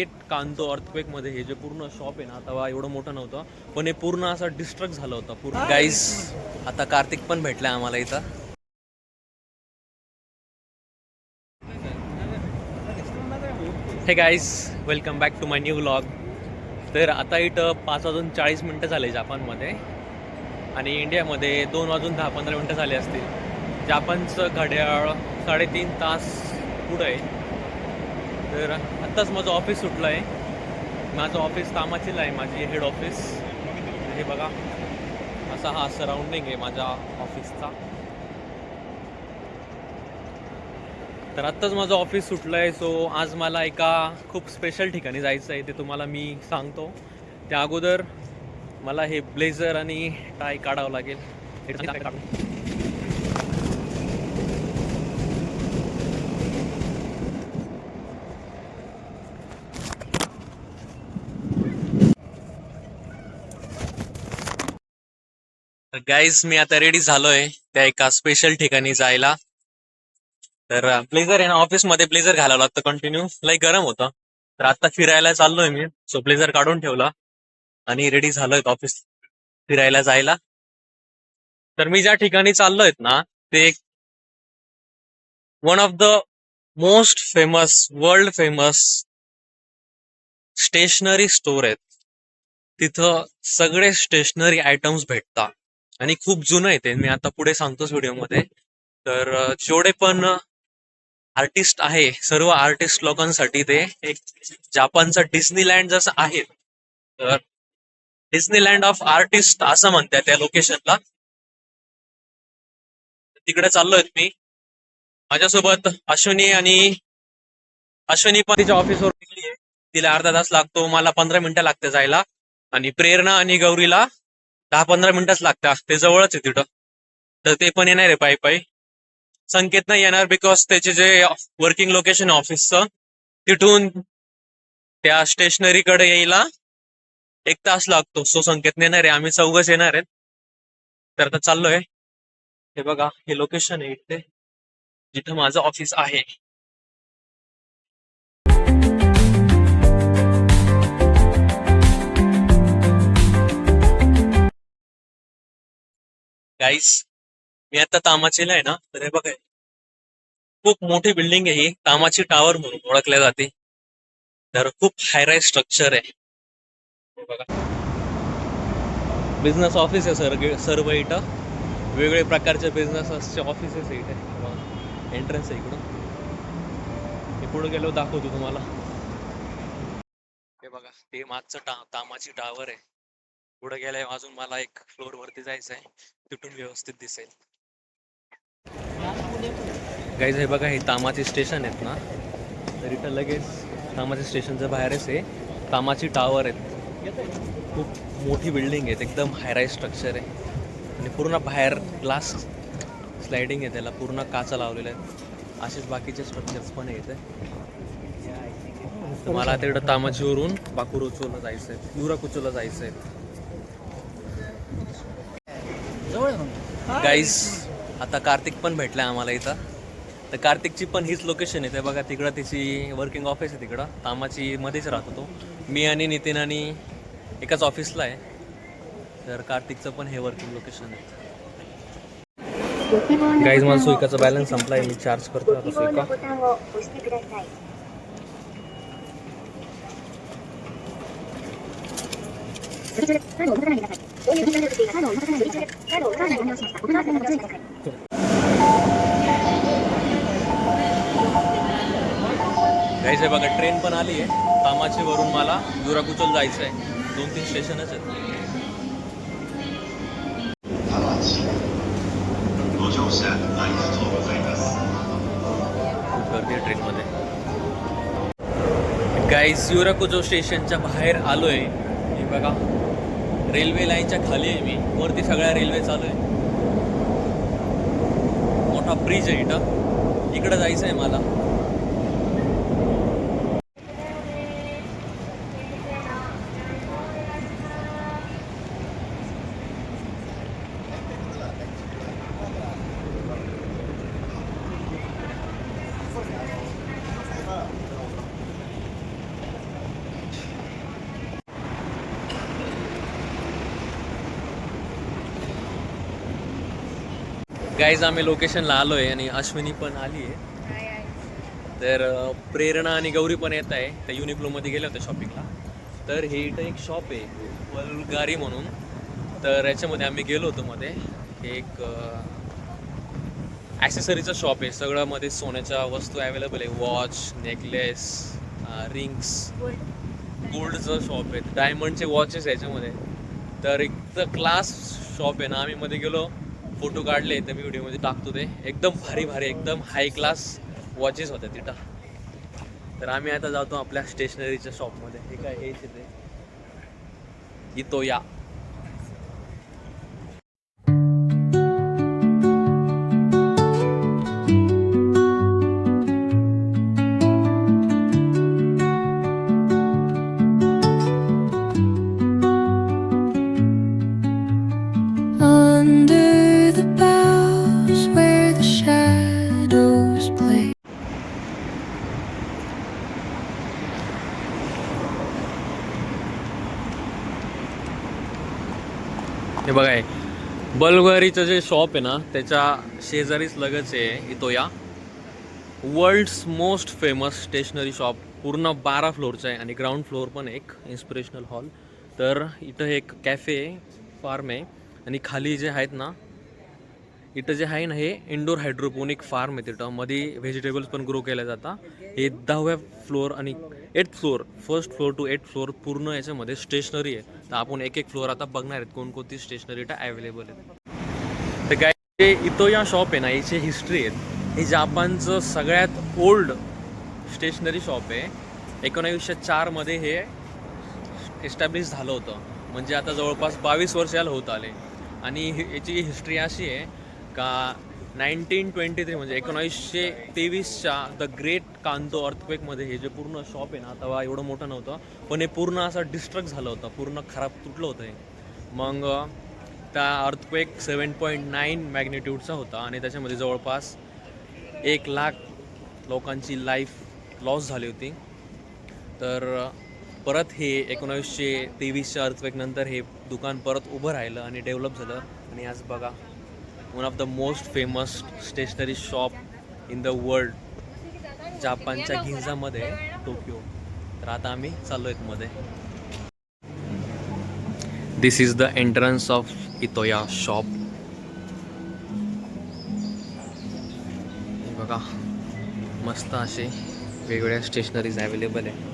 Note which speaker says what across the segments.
Speaker 1: Great Kanto अर्थक्वेकमध्ये हे जे पूर्ण शॉप आहे ना, तेव्हा एवढं मोठं नव्हतं, पण हे पूर्ण असं डिस्ट्रक्ट झालं होतं पूर्ण. गाईज आता कार्तिक पण भेटलाय आम्हाला इथं. Hey guys, welcome back to my new vlog. तर आता इथं 5:40 झाले जापानमध्ये, आणि इंडियामध्ये 2:10-15 झाले असतील. जापानचं घड्याळ 3.5 तास पुढं आहे. तर आत्ताच माझं ऑफिस सुटलं आहे. माझं ऑफिस कामाचीला आहे, माझी हेड ऑफिस. हे बघा, असा हा सराउंडिंग आहे माझ्या ऑफिसचा. तर आत्ताच माझं ऑफिस सुटलं आहे. सो आज मला एका खूप स्पेशल ठिकाणी जायचं आहे, ते तुम्हाला मी सांगतो. त्या अगोदर मला हे ब्लेझर आणि टाय काढावं लागेल. गाईज, मी आता रेडी झालोय त्या एका स्पेशल ठिकाणी जायला. तर ब्लेझर आहे ना, ऑफिसमध्ये ब्लेझर घालावं लागतं कंटिन्यू, लई गरम होतं. तर आता फिरायला चाललोय मी, सो ब्लेझर काढून ठेवला आणि रेडी झालोय ऑफिस फिरायला जायला. तर मी ज्या ठिकाणी चाललोय ना, ते one of the most famous, world famous stationery store आहेत. तिथं सगळे स्टेशनरी आयटम्स भेटतात आणि खूप जुनं आहे ते. मी आता पुढे सांगतोच व्हिडिओमध्ये. तर जेवढे पण आर्टिस्ट आहे, सर्व आर्टिस्ट लोकांसाठी ते एक जापानचा डिस्नीलँड जसं आहे. तर डिस्नीलँड ऑफ आर्टिस्ट असं म्हणतात त्या लोकेशनला. तिकडे चाललोय मी. माझ्यासोबत अश्विनी पण तिच्या ऑफिसवर निघली आहे. तिला अर्धा तास लागतो, मला 15 मिनिटं लागते जायला. आणि प्रेरणा आणि गौरीला 10-15 मिनिटच लागतात, ते जवळच आहे तिथं. तर ते पण येणार आहे पायी पायी. संकेत नाही येणार, बिकॉज त्याचे जे वर्किंग लोकेशन आहे ऑफिसचं, तिथून त्या स्टेशनरीकडे यायला 1 तास लागतो. सो संकेत येणार आहे, आम्ही चौघच येणार आहेत. तर आता चाललोय. हे बघा, हे लोकेशन आहे इथे जिथं माझं ऑफिस आहे. गाईस, मी आता तामाचीला आहे ना, तर हे बघा, खूप मोठी बिल्डिंग आहे ही, तामाची टावर म्हणून ओळखल्या जाते. तर खूप हायराईज स्ट्रक्चर आहे. हे बघा, बिझनेस ऑफिस आहे सर्व इथं. वेगवेगळे प्रकारचे बिझनेसचे ऑफिसेस आहे इथे. एंट्रन्स आहे इकडं. हे पुढे गेलो दाखवतो तुम्हाला. हे बघा, ते मागचं तामाची टावर आहे. पुढे गेल्यावर अजून मला एक फ्लोर वरती जायचं आहे, तिथून व्यवस्थित दिसेल. गाईज, हे बघा, हे तामाची स्टेशन आहेत ना, तर इथं लगेच तामाच्या स्टेशनच्या बाहेरच आहे तामाची टावर आहेत. खूप मोठी बिल्डिंग आहे, एकदम हायराईज स्ट्रक्चर आहे. आणि पूर्ण बाहेर ग्लास स्लायडिंग आहे, त्याला पूर्ण काचा लावलेल्या आहेत. असेच बाकीचे स्ट्रक्चर्स पण आहे इथे. तर मला तिकडं तामाचीवरून बाकुरोचोला जायचं आहे, युराकुचोला जायचं आहे. गाईज, आता कार्तिक पण भेटलाय आम्हाला इथं. तर कार्तिकची पण हीच लोकेशन आहे. ते बघा, तिकडं तिची वर्किंग ऑफिस आहे, तिकडं तामाची मध्येच राहतो तो. मी आणि नितीन आणि एकाच ऑफिसला आहे. तर कार्तिकचं पण हे वर्किंग लोकेशन आहे. गाईज, माझा सुईकाचा बॅलन्स संपलाय, मी चार्ज करतो आता सुईका. गाईज, हे बघा, ट्रेन पण आली आहे तामाची वरून. मला युराकुचोला जायचं आहे. 2-3 स्टेशनच आहेत. खूप गर्दी आहे ट्रेनमध्ये. गाईज, युराकुचो स्टेशनच्या बाहेर आलोय. हे बघा, रेल्वे लाईनच्या खाली आहे मी. वरती सगळ्या रेल्वे चालू आहे. मोठा ब्रिज आहे इथं, इकडं जायचं आहे मला. गाईज आम्ही लोकेशनला आलोय आणि अश्विनी पण आली आहे. तर प्रेरणा आणि गौरी पण येत आहे. त्या युनिक्लोमध्ये गेल्या होत्या शॉपिंगला. तर हे इथं एक शॉप आहे वल्गारी म्हणून. तर याच्यामध्ये आम्ही गेलो होतो मध्ये. हे एक ॲसेसरीचं शॉप आहे. सगळं मध्ये सोन्याच्या वस्तू अवेलेबल आहे. वॉच, नेकलेस, रिंग्स, गोल्डचं शॉप आहे. डायमंडचे वॉचेस याच्यामध्ये. तर एक क्लास शॉप आहे ना. आम्ही मध्ये गेलो, फोटो काढले, तर मी व्हिडिओमध्ये टाकतो. ते एकदम भारी भारी एकदम हाय क्लास वॉचेस होत्या तिथं. तर आम्ही आता जातो आपल्या स्टेशनरीच्या शॉपमध्ये. हे काय हे तिथे इतोया.
Speaker 2: Under the boughs where the shadows play.
Speaker 1: हे बघा, बल्गारीचं जे शॉप आहे ना त्याच्या शेजारीच लगच आहे Itoya. World's most famous stationery shop. पूर्ण 12 फ्लोअरचं आहे आणि ग्राउंड फ्लोअर पण एक इन्स्पिरेशनल हॉल. तर इथं एक कॅफे आहे, फार्म आहे आणि खाली जे आहेत ना इथं जे आहे ना हे इंडोर हायड्रोपोनिक फार्म आहे. तिथं मध्ये व्हेजिटेबल्स पण ग्रो केल्या जातात. हे 10व्या फ्लोअर आणि 8th floor, first floor to 8th floor पूर्ण याच्यामध्ये स्टेशनरी आहे. तर आपण एक एक फ्लोअर आता बघणार आहेत कोणकोणती स्टेशनरी इथं अवेलेबल आहे. तर काय जे इतोया शॉप आहे ना याची हिस्ट्री आहे. हे जपानचं सगळ्यात ओल्ड स्टेशनरी शॉप आहे. 1904 मध्ये हे एस्टॅब्लिश झालं होतं. म्हणजे आता जवळपास 22 वर्षाला होत आले. आणि याची हिस्ट्री अशी आहे का 1923 म्हणजे 1923च्या द ग्रेट कांतो अर्थक्वेकमध्ये हे जे पूर्ण शॉप आहे ना तेव्हा एवढं मोठं नव्हतं, पण हे पूर्ण असं डिस्ट्रक्ट झालं होतं, पूर्ण खराब तुटलं होतं हे. मग त्या अर्थक्वेक 7.9 मॅग्निट्यूडचा होता आणि त्याच्यामध्ये जवळपास 1,00,000 लोकांची लाईफ लॉस झाली होती. तर परत हे 1923च्या अर्थक्वेक नंतर हे दुकान परत उभं राहिलं आणि डेव्हलप झालं. आणि आज बघा, one of the most famous stationery shop in the world, जापानच्या गिंझामध्ये, टोकियो. तर आता आम्ही चाललो आहेत मध्ये. This is the entrance of Itoya shop. बघा, मस्त असे वेगवेगळ्या स्टेशनरीज अवेलेबल आहे.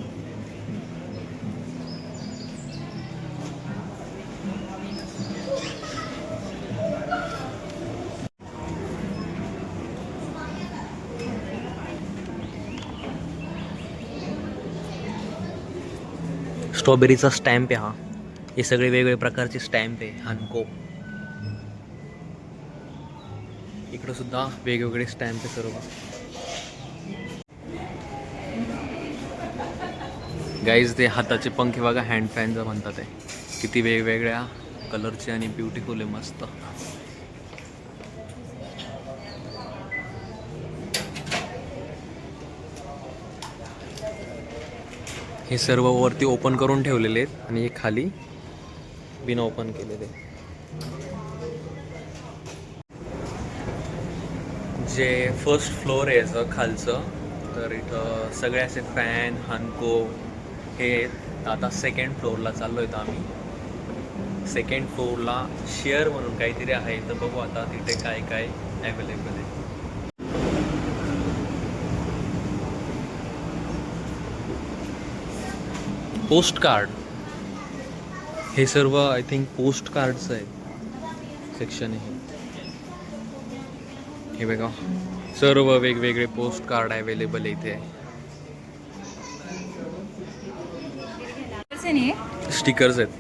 Speaker 1: स्ट्रॉबेरीचा स्टॅम्प आहे हा. हे सगळे वेगवेगळे प्रकारचे स्टॅम्प आहे. हानको, इकडं सुद्धा वेगवेगळे स्टॅम्प आहे सर्व. गाईज ते हाताचे पंखे बघा, हँड फॅन जर म्हणतात ते, किती वेगवेगळ्या कलरचे आणि ब्युटिफुल आहे, मस्त. हे सर्व वरती ओपन करून ठेवलेले आहेत आणि हे खाली बिन ओपन केलेले. जे फर्स्ट फ्लोअर आहे याचं खालचं, तर इथं सगळे असे फॅन, हानको हे. आता सेकंड फ्लोअरला चाललो आहे आम्ही. सेकंड फ्लोअरला शेअर म्हणून काहीतरी आहे, तर बघू आता तिथे काय काय अवेलेबल आहे. पोस्ट कार्ड, हे सर्व आय थिंक पोस्ट कार्डचं आहे सेक्शन आहे. हे बघा, सर्व वेगवेगळे पोस्ट कार्ड अवेलेबल आहे इथे. स्टिकर्स आहेत.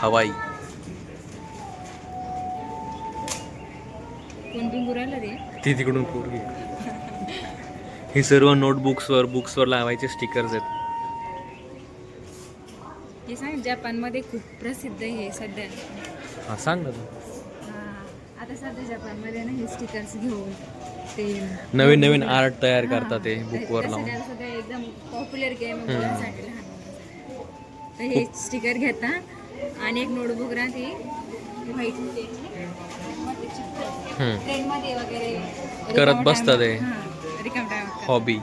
Speaker 1: खवाई ती तिकडून पोरगी. हे सर्व बुक्सवर लावायचे स्टिकर्स आहेत.
Speaker 3: हे सांग, जपानमध्ये खूप प्रसिद्ध आहे सध्या.
Speaker 1: हां, सांग ना तू.
Speaker 3: आता सध्या जपानमध्ये ना हे स्टिकर्स घेऊन ते
Speaker 1: नवीन नवीन आर्ट तयार करतात ते बुकवर लावून.
Speaker 3: सध्या एकदम पॉप्युलर गेम मुलांसाठी, लहान मुलांसाठी. तर हे स्टिकर घेता आणि एक नोटबुक राहते व्हाईट ट्रेन मध्ये वगैरे
Speaker 1: करत बसतात ते.
Speaker 3: रिकाम टाइम
Speaker 1: हॉबी.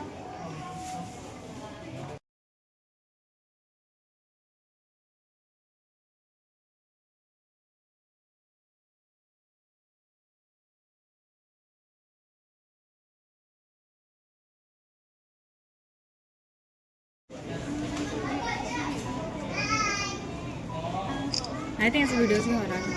Speaker 3: आय थिंक असं व्हिडिओज घ्यावं लागेल.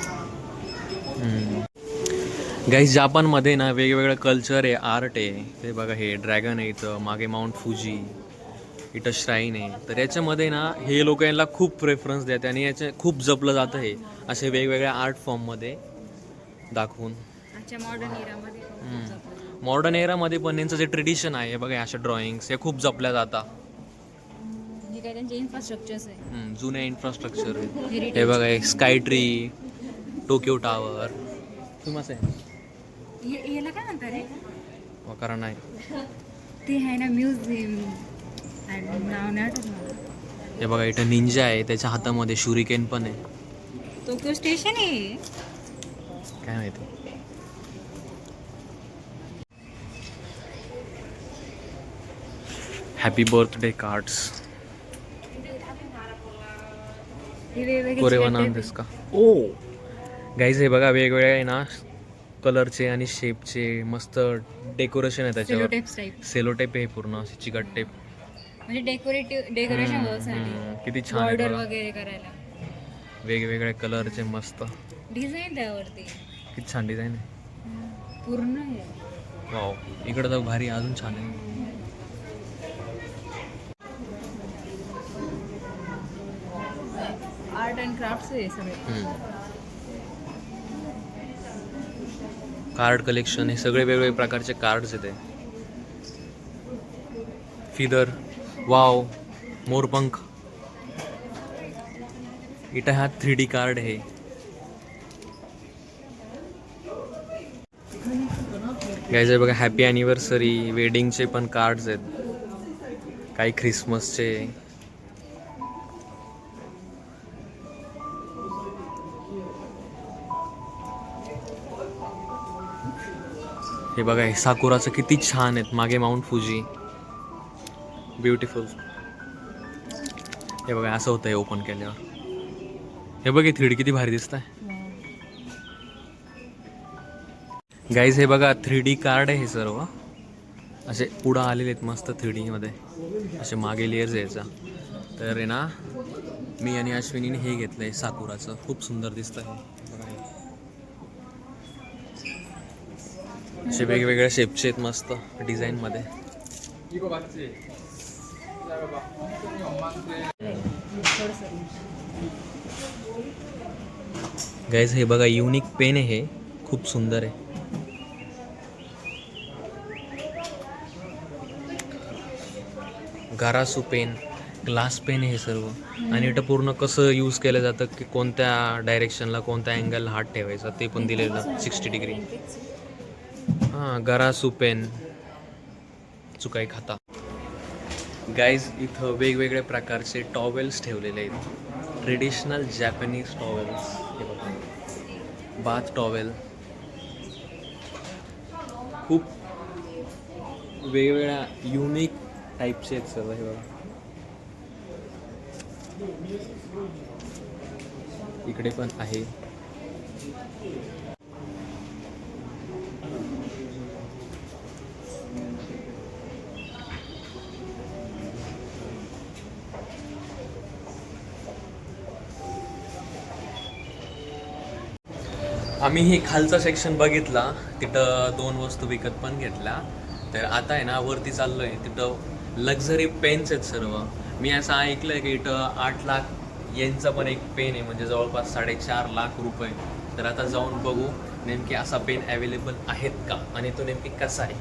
Speaker 1: गाईज जापानमध्ये ना वेगवेगळं कल्चर आहे, आर्ट आहे. ते बघा, हे ड्रॅगन आहे इथं, मागे माउंट फुजी, इथं श्राईन आहे. तर याच्यामध्ये ना हे लोक यांना खूप प्रेफरन्स देतात आणि याचे खूप जपलं जातं हे असे वेगवेगळ्या आर्ट फॉर्ममध्ये दाखवून.
Speaker 3: आजच्या मॉडर्न इरामध्ये खूप जपलं.
Speaker 1: मॉडर्न एरामध्ये पण यांचं जे ट्रेडिशन आहे, हे बघा अशा ड्रॉइंग्स हे खूप जपल्या जातात.
Speaker 3: जे काही त्यांचे इन्फ्रास्ट्रक्चर्स आहे.
Speaker 1: जुने इन्फ्रास्ट्रक्चर आहे.
Speaker 3: Heritage.
Speaker 1: हे बघा, एक sky tree, Tokyo tower, famous आहे.
Speaker 3: याला काय म्हणतात रे?
Speaker 1: वकारा नाही.
Speaker 3: ते आहे ना म्युझियम, नाव नाही आठवत मला.
Speaker 1: हे बघा, इथं निंजा आहे, त्याच्या हातामध्ये शुरिकेन पण आहे.
Speaker 3: टोकियो स्टेशन आहे.
Speaker 1: काय माहिती. Happy birthday cards.
Speaker 3: हे वेगवेगळे
Speaker 1: कोरेवा
Speaker 3: shape
Speaker 1: नाम
Speaker 3: आहे.
Speaker 1: दिस का. ओ गाईज, हे बघा वेगवेगळे आहे ना कलरचे आणि शेपचे मस्त डेकोरेशन आहे त्याच्यावर.
Speaker 3: Cellotape type.
Speaker 1: सेलो टेप आहे पूर्ण, अशी चिकट टेप.
Speaker 3: म्हणजे डेकोरेशन साठी
Speaker 1: किती छान आहे
Speaker 3: बॉर्डर
Speaker 1: बघा.
Speaker 3: वगैरे करायला
Speaker 1: वेगवेगळ्या कलरचे मस्त.
Speaker 3: डिझाईन त्यावरती
Speaker 1: किती छान डिझाईन आहे.
Speaker 3: पूर्ण आहे.
Speaker 1: वाव, इकडं तर भारी, अजून छान आहे.
Speaker 3: आर्ट अँड क्राफ्ट आहे सगळे.
Speaker 1: कार्ड कलेक्शन, हे सगळे वेगवेगळे प्रकारचे कार्ड्स येते. फिदर, वाव, मोरपंख. इथं हा 3D कार्ड आहे. गाईज, बघा हॅपी ॲनिव्हर्सरी, वेडिंगचे पण कार्ड्स आहेत, काही ख्रिसमसचे. हे बघा, हे साकुराचं किती छान आहेत, मागे माउंट फुजी, ब्युटिफुल. हे बघा, असं होतं हे ओपन केल्यावर. हे बघ, 3D किती भारी दिसत आहे. गाईज, हे बघा 3D कार्ड आहे हे सर्व, असे पुढं आलेले आहेत मस्त 3D मध्ये, असे मागे लेअर्स यायचा. तर आहे ना, मी आणि अश्विनीने हे घेतलंय साकुराचं, खूप सुंदर दिसतं हे. असे वेगवेगळ्या शेपचे आहेत मस्त डिझाईन मध्ये. गाईज, हे बघा युनिक पेन आहे, हे खूप सुंदर आहे. गारासू पेन, ग्लास पेन आहे हे सर्व. आणि इथं पूर्ण कसं यूज केलं जातं, की कोणत्या डायरेक्शनला कोणत्या अँगलला हात ठेवायचा ते पण दिलेलं 60 डिग्री. हां, गरासू पेन, चुकाई खाता. गाईज, इथं वेगवेगळ्या प्रकारचे टॉवेल्स ठेवलेले आहेत, ट्रेडिशनल जॅपनीज टॉवेल्स. हे बघा, बाथ टॉवेल, खूप वेगवेगळ्या युनिक टाईपचे आहेत सर्व. हे बघा, इकडे पण आहे. आम्ही हे खालचा सेक्शन बघितला, तिथं 2 वस्तू विकत पण घेतल्या. तर आता आहे ना वरती चाललो आहे, तिथं लक्झरी पेन्स आहेत सर्व. मी असं ऐकलं आहे की इथं 8 लाख यांचा पण एक पेन आहे, म्हणजे जवळपास 4.5 लाख रुपये. तर आता जाऊन बघू नेमकी असा पेन अवेलेबल आहेत का आणि तो नेमकी कसा आहे.